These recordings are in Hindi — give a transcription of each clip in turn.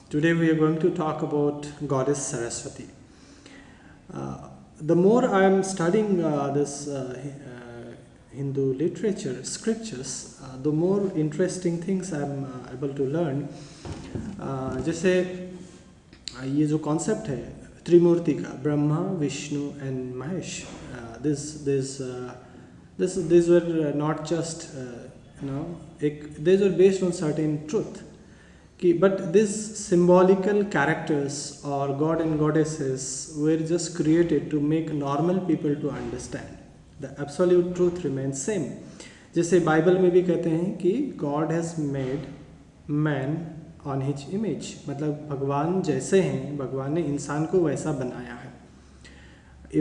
Today we are going to talk about Goddess Saraswati. The more I am studying this Hindu literature, scriptures, the more interesting things I am able to learn. जैसे ये जो कॉन्सेप्ट है त्रिमूर्ति का, Brahma, Vishnu and Mahesh, these were not just these were based on certain truth. But these symbolical characters or god and goddesses were just created to make normal people to understand. The absolute truth remains same. जैसे बाइबल में भी कहते हैं कि God has made man on his image, मतलब भगवान जैसे हैं, भगवान ने इंसान को वैसा बनाया है.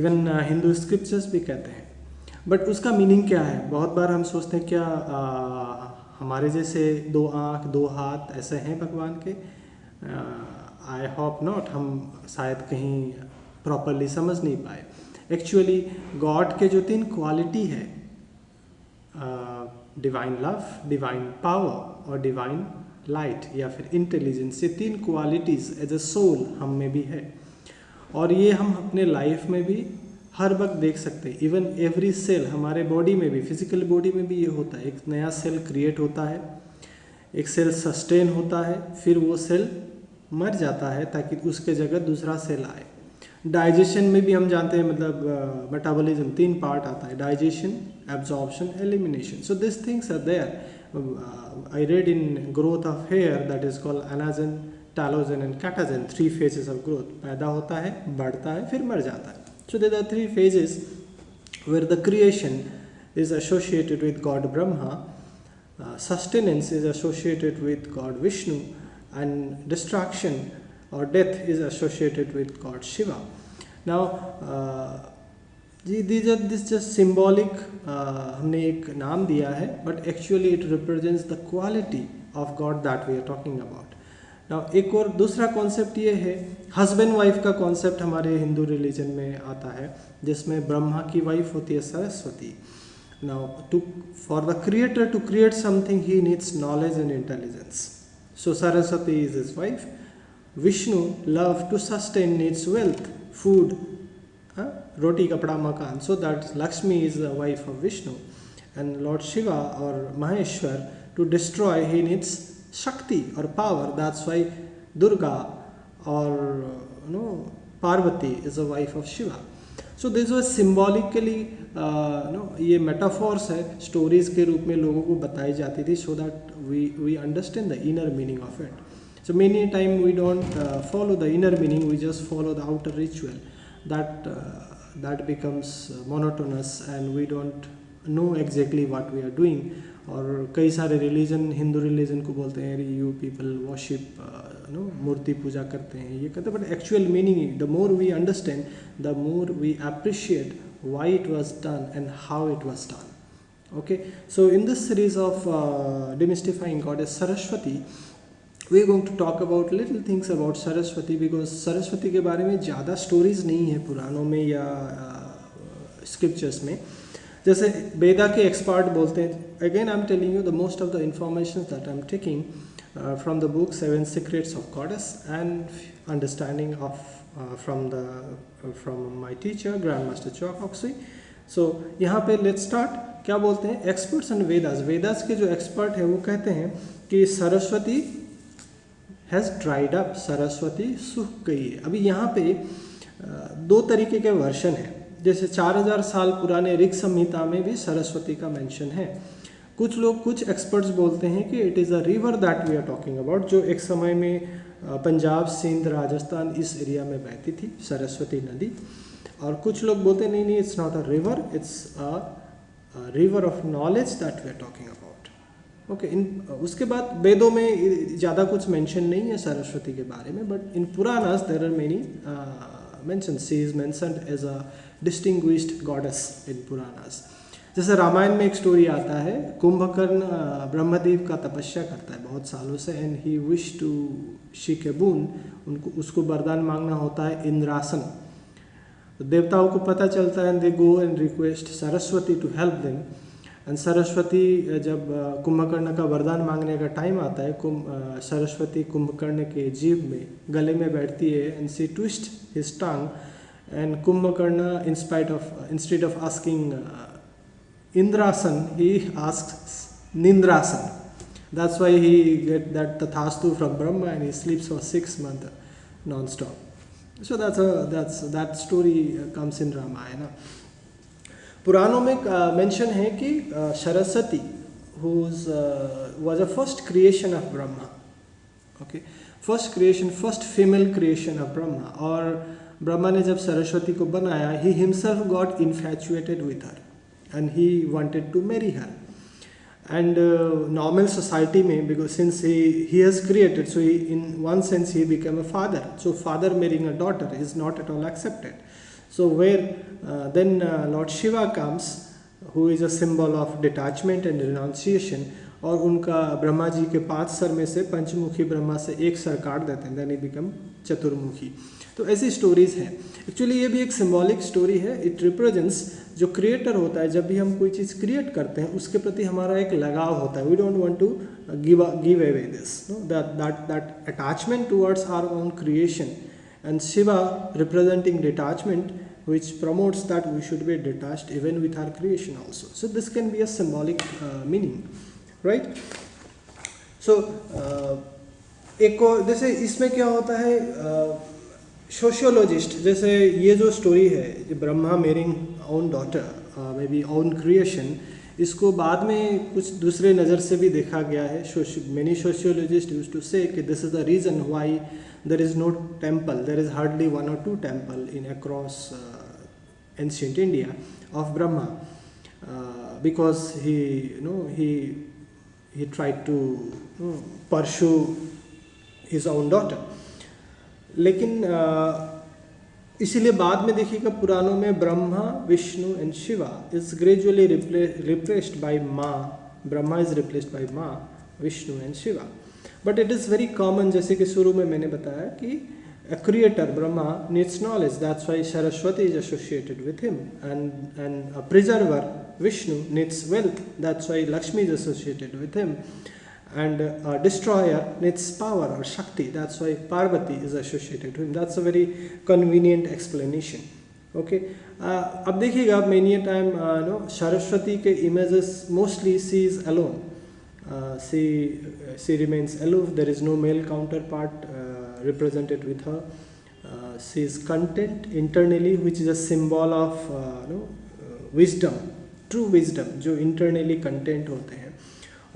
इवन हिंदू स्क्रिप्चर्स भी कहते हैं. बट उसका मीनिंग क्या है? बहुत बार हम सोचते हैं क्या हमारे जैसे दो आँख दो हाथ ऐसे हैं भगवान के? I hope not. हम शायद कहीं प्रॉपरली समझ नहीं पाए. एक्चुअली गॉड के जो 3 क्वालिटी है, डिवाइन लव, डिवाइन पावर और डिवाइन लाइट या फिर इंटेलिजेंस, ये 3 क्वालिटीज़ एज अ सोल हम में भी है. और ये हम अपने लाइफ में भी हर वक्त देख सकते हैं. इवन एवरी सेल, हमारे बॉडी में भी, फिजिकल बॉडी में भी ये होता है. एक नया सेल क्रिएट होता है, एक सेल सस्टेन होता है, फिर वो सेल मर जाता है ताकि उसके जगह दूसरा सेल आए. डाइजेशन में भी हम जानते हैं, मतलब मेटाबॉलिज्म 3 पार्ट आता है: digestion, absorption, elimination. So this things are there. I read in growth of hair that is called anagen, telogen and catagen. 3 phases of growth. पैदा होता है, बढ़ता है, फिर मर जाता है. So there are 3 phases where the creation is associated with God Brahma, sustenance is associated with God Vishnu, and destruction or death is associated with God Shiva. Now these are just symbolic, हमने एक नाम दिया है, but actually it represents the quality of God that we are talking about. Now एक और दूसरा कॉन्सेप्ट ये है, हस्बैंड वाइफ का कॉन्सेप्ट हमारे हिंदू रिलीजन में आता है, जिसमें ब्रह्मा की वाइफ होती है Saraswati. Now for the creator to create something he needs knowledge and intelligence. So Saraswati is his wife. Vishnu, love to sustain, needs wealth, food, roti kapda makaan. So that Lakshmi is the wife of Vishnu. And lord Shiva और Maheshwar, to destroy he needs shakti और पावर. दैट्स वाई दुर्गा और Parvati is a wife of Shiva. So this was symbolically ये मेटाफॉर्स है, स्टोरीज के रूप में लोगों को बताई जाती थी, so that we understand the inner meaning of it. So many time we don't follow the inner meaning, we just follow the outer ritual that becomes monotonous and we don't know exactly what we are doing. और कई सारे रिलीजन, हिंदू रिलीजन को बोलते हैं यू पीपल वर्शिप, मूर्ति पूजा करते हैं, ये करते हैं. But actual meaning, the more we understand, the more we appreciate why it was done and how it was done. Okay, so in this series of demystifying Goddess Saraswati, we are going to talk about little things about Saraswati, because Saraswati के बारे में ज़्यादा स्टोरीज नहीं है पुराणों में या स्क्रिप्चर्स में. जैसे वेदा के एक्सपर्ट बोलते हैं, again I am telling you the most of the information that I am taking from the book 7 Secrets of Goddess and understanding of from my teacher Grand Master Choksui. सो यहाँ पे लेट्स स्टार्ट. क्या बोलते हैं एक्सपर्ट्स एंड वेदास? वेदास के जो एक्सपर्ट है वो कहते हैं कि Saraswati has dried up, Saraswati सूख गई है. अभी यहाँ पे 2 तरीके के वर्शन है. जैसे 4000 साल पुराने ऋग संहिता में भी सरस्वती का मेंशन है. कुछ लोग, कुछ एक्सपर्ट्स बोलते हैं कि it is a river that we are talking about, जो एक समय में पंजाब, सिंध, राजस्थान इस एरिया में बहती थी, सरस्वती नदी. और कुछ लोग बोलते हैं नहीं, it's not a river, it's a river of knowledge that we are talking about. Okay, उसके बाद वेदों में ज़्यादा कुछ मेंशन नहीं है सरस्वती के बारे में, but in Puranas there are many mention. She is mentioned as a distinguished goddess in Puranas. जैसे रामायण में एक स्टोरी आता है, कुंभकर्ण ब्रह्मदेव का तपस्या करता है बहुत सालों से, and he wish to seek a boon, उसको वरदान मांगना होता है इंद्रासन. तो देवताओं को पता चलता है, and they go and request Saraswati to help them. And Saraswati जब कुंभकर्ण का वरदान मांगने का टाइम आता है, सरस्वती कुंभकर्ण के जीभ में गले में बैठती है and she twist his tongue and Kumbhakarna instead of asking Indrasan he asks Nidrasan. That's why he get that tathastu from Brahma and he sleeps for 6 months non-stop. So that story comes in Ramayana. पुराणों में मेंशन है कि Saraswati was a first creation of Brahma. Okay, first female creation of Brahma. और ब्रह्मा ने जब सरस्वती को बनाया, he himself got infatuated with her and he wanted to marry her. And normal society में, because since he has created, so in one sense he became a father. So father marrying a daughter is not at all accepted. So then Lord Shiva comes, who is a symbol of detachment and renunciation, और उनका ब्रह्मा जी के 5 सर में से पंचमुखी ब्रह्मा से एक सर काट देते हैं, then he become चतुर्मुखी. तो ऐसी स्टोरीज हैं. एक्चुअली ये भी एक सिम्बॉलिक स्टोरी है. इट रिप्रेजेंट्स जो क्रिएटर होता है, जब भी हम कोई चीज़ क्रिएट करते हैं उसके प्रति हमारा एक लगाव होता है. We don't want to give away this, that attachment towards our own creation. And Shiva representing detachment which promotes that we should be detached even with our creation also. So this can be a symbolic meaning, right? So एक और जैसे इसमें क्या होता है, सोशियोलॉजिस्ट जैसे ये जो स्टोरी है Brahma marrying own daughter, may be own creation, इसको बाद में कुछ दूसरे नज़र से भी देखा गया है. मेनी सोशियोलॉजिस्ट यूज्ड टू से कि this is the reason why there is no temple, there is hardly 1 or 2 temple in across ancient India of Brahma, because he tried to pursue his own daughter. लेकिन इसीलिए बाद में देखिएगा पुराणों में Brahma, Vishnu and Shiva is gradually replaced by माँ. ब्रह्मा इज रिप्लेस्ड बाय माँ, Vishnu and Shiva. But it is very common, जैसे कि शुरू में मैंने बताया कि a creator Brahma needs knowledge, that's why Saraswati is associated with him, and a preserver Vishnu needs wealth, that's why Lakshmi is associated with him, and a destroyer needs power or Shakti, that's why Parvati is associated with him. That's a very convenient explanation. Okay, अब देखिएगा many a time Saraswati के images mostly she is alone. She remains aloof. There is no male counterpart represented with her. She is content internally, which is a symbol of wisdom, true wisdom, जो internally content होते हैं.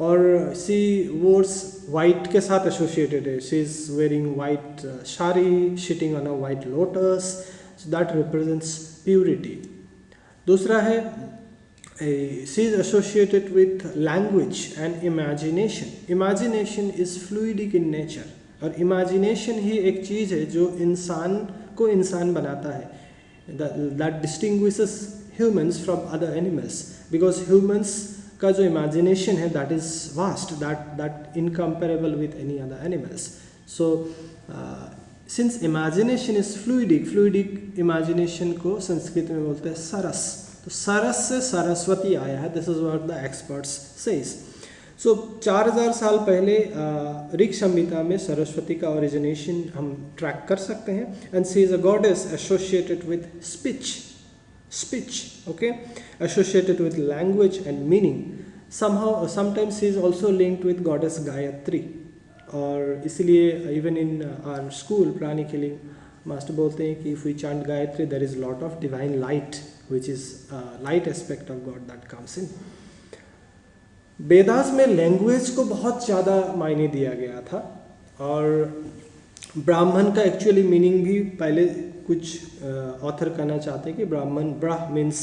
और she wears white के साथ associated है. She is wearing white sari, sitting on a white lotus. So that represents purity. दूसरा है she is associated with language and imagination. Imagination is fluidic in nature. और imagination ही एक चीज़ है जो इंसान को इंसान बनाता है. That distinguishes humans from other animals, because humans का जो imagination है that is vast, that incomparable with any other animals. So since imagination is fluidic imagination को संस्कृत में बोलते हैं सरस. तो सरस से सरस्वती आया है. This is what the experts says. So 4000 साल पहले ऋग संहिता में सरस्वती का ओरिजिनेशन हम ट्रैक कर सकते हैं. And she is a goddess associated with speech, okay, associated with language and meaning. Sometimes she is also linked with goddess Gayatri. और इसलिए इवन इन आवर स्कूल प्राणी खिलिंग मास्टर बोलते हैं कि if we chant Gayatri there is lot of divine light, which is light aspect of God that comes in. Vedas में लैंग्वेज को बहुत ज़्यादा मायने दिया गया था. और ब्राह्मण का एक्चुअली मीनिंग भी पहले कुछ ऑथर कहना चाहते हैं कि ब्राह्मण, ब्राह मीन्स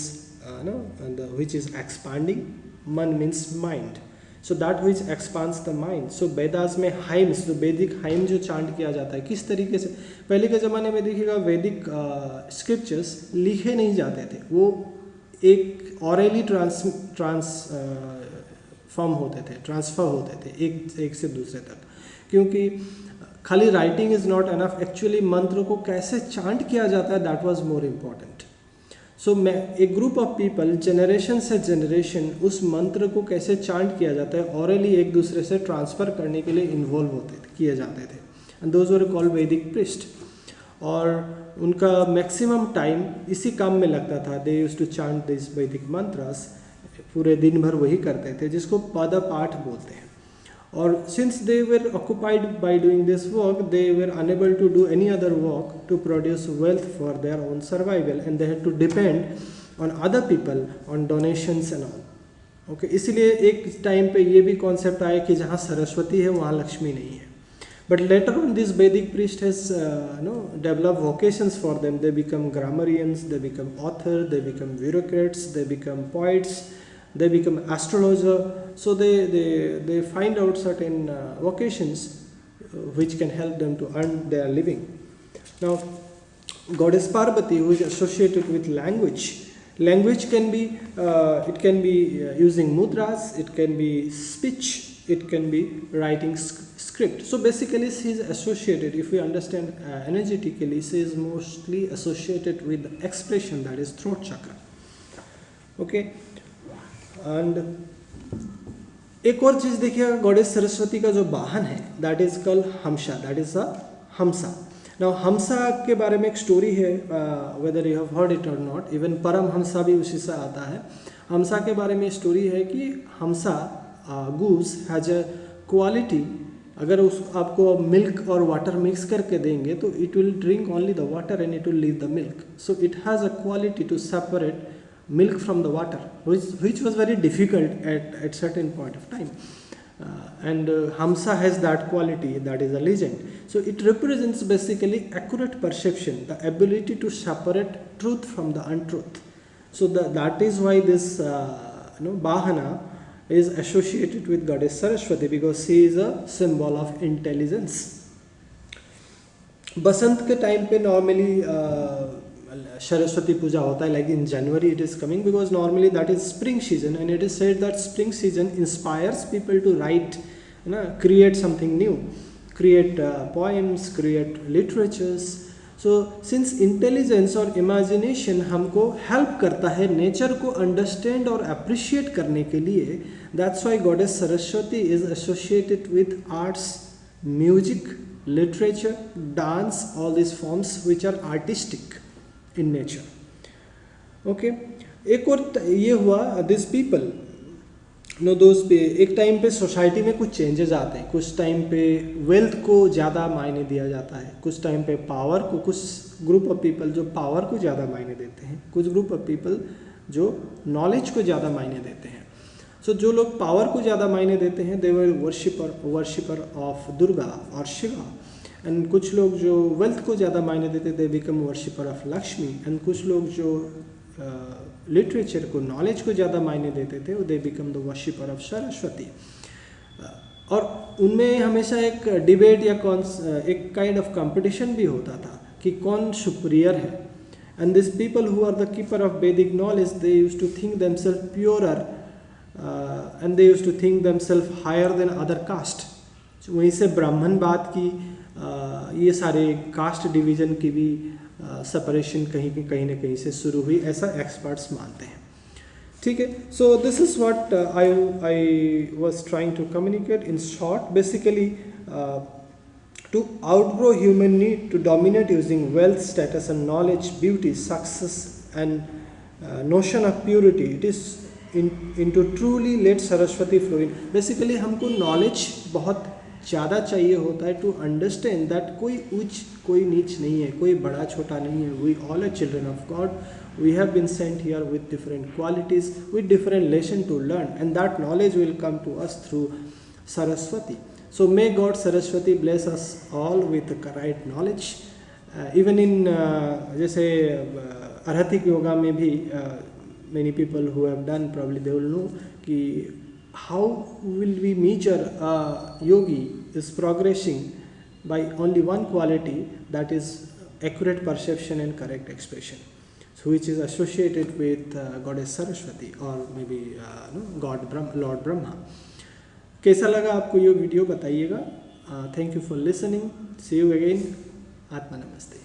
which is expanding, मन means mind. So that which expands the mind. So Vedas में हाइम्स, जो वैदिक हाइम जो चांट किया जाता है, किस तरीके से पहले के ज़माने में देखिएगा वैदिक स्क्रिप्चर्स लिखे नहीं जाते थे. वो एक ऑरली ट्रांसफॉर्म होते थे, ट्रांसफ़र होते थे एक से दूसरे तक. क्योंकि खाली writing is not enough, actually मंत्र को कैसे चांट किया जाता है दैट वाज मोर इम्पॉर्टेंट. सो मैं एक ग्रुप ऑफ पीपल जनरेशन से जनरेशन उस मंत्र को कैसे चांट किया जाता है ऑरली एक दूसरे से ट्रांसफ़र करने के लिए इन्वॉल्व किए जाते थे, and those were called Vedic priest. और उनका मैक्सिमम टाइम इसी काम में लगता था। They used to chant this Vedic mantras, पूरे दिन भर वही करते थे, जिसको पद पाठ बोलते हैं। और since they were occupied by doing this work, they were unable to do any other work to produce wealth for their own survival, and they had to depend on other people on donations and all. Okay, इसलिए एक टाइम पे ये भी कॉन्सेप्ट आया कि जहाँ सरस्वती है वहाँ लक्ष्मी नहीं है। But later on, this Vedic priest has developed vocations for them. They become grammarians, they become authors, they become bureaucrats, they become poets, they become astrologer. So they find out certain vocations which can help them to earn their living. Now, goddess Parvati, who is associated with language. Language can be using mudras, it can be speech, it can be writing script. So basically she is associated, if we understand energetically, she is mostly associated with the expression, that is throat chakra. Okay, and एक और चीज़ देखिएगा, गॉडेस सरस्वती का जो वाहन है that is called hamsa, that is a hamsa. Now hamsa के बारे में एक स्टोरी है, whether you have heard it or not, even Param Hamsa भी उसी से आता है। हमसा के बारे में स्टोरी है कि हमसा गूस हैज अ क्वालिटी, अगर उस आपको मिल्क और वाटर मिक्स करके देंगे तो it will drink only the water and it will leave the milk. So it has a quality to separate milk from the water, which was very difficult at certain point of time, and Hamsa has that quality, that is a legend. So it represents basically accurate perception, the ability to separate truth from the untruth. So that is why this Bahana is associated with goddess Saraswati, because she is a symbol of intelligence. Basant के टाइम पे नॉर्मली सरस्वती पूजा होता है, like in January it is coming, because normally that is spring season, and it is said that spring season inspires people to write, create something new, create poems, create literatures. So since intelligence और इमेजिनेशन हमको हेल्प करता है नेचर को अंडरस्टैंड और अप्रिशिएट करने के लिए, that's why goddess Saraswati is associated with arts, music, literature, dance, all these forms which are artistic in nature. Okay, एक और ये हुआ, दिस पीपल नो दोस्त पे एक टाइम पे सोसाइटी में कुछ चेंजेस आते हैं, कुछ टाइम पे वेल्थ को ज़्यादा मायने दिया जाता है, कुछ टाइम पे पावर को, कुछ ग्रुप ऑफ पीपल जो पावर को ज़्यादा मायने देते हैं, कुछ ग्रुप ऑफ पीपल जो नॉलेज को ज़्यादा मायने देते हैं. सो जो लोग पावर को ज़्यादा मायने देते हैं दे वर वर्शिपर ऑफ दुर्गा और शिवा, एंड कुछ लोग जो वेल्थ को ज़्यादा मायने देते they become worshipper of Lakshmi, and कुछ लोग जो लिटरेचर को, नॉलेज को ज़्यादा मायने देते थे they become the worshipper of Saraswati. और उनमें हमेशा एक डिबेट या एक काइंड ऑफ कंपटीशन भी होता था कि कौन सुपीरियर है. And this people who are the keeper of Vedic knowledge they used to think themselves purer and they used to think themselves higher than other caste. वहीं से ब्राह्मण बात की, ये सारे कास्ट डिवीज़न की भी सेपरेशन कहीं ना कहीं से शुरू हुई, ऐसा एक्सपर्ट्स मानते हैं. ठीक है, so this is what I was trying to communicate in short. Basically to outgrow human need to dominate using wealth, status and knowledge, beauty, success and notion of purity, it is into truly let Saraswati flow in. Basically हमको knowledge बहुत ज़्यादा चाहिए होता है टू अंडरस्टैंड दैट कोई उच्च कोई नीच नहीं है, कोई बड़ा छोटा नहीं है. We all are children of God. We have been sent here with different qualities, with different lesson to learn, and that knowledge will come to us through Saraswati. So may God Saraswati bless us all with the right knowledge. Even in जैसे arhatic yoga में भी many people who have done probably they will know कि how will we measure a yogi is progressing by only one quality, that is accurate perception and correct expression, so which is associated with goddess Saraswati or maybe Lord Brahma. कैसा लगा आपको ये वीडियो बताइएगा. Thank you for listening. See you again. आत्मा नमस्ते.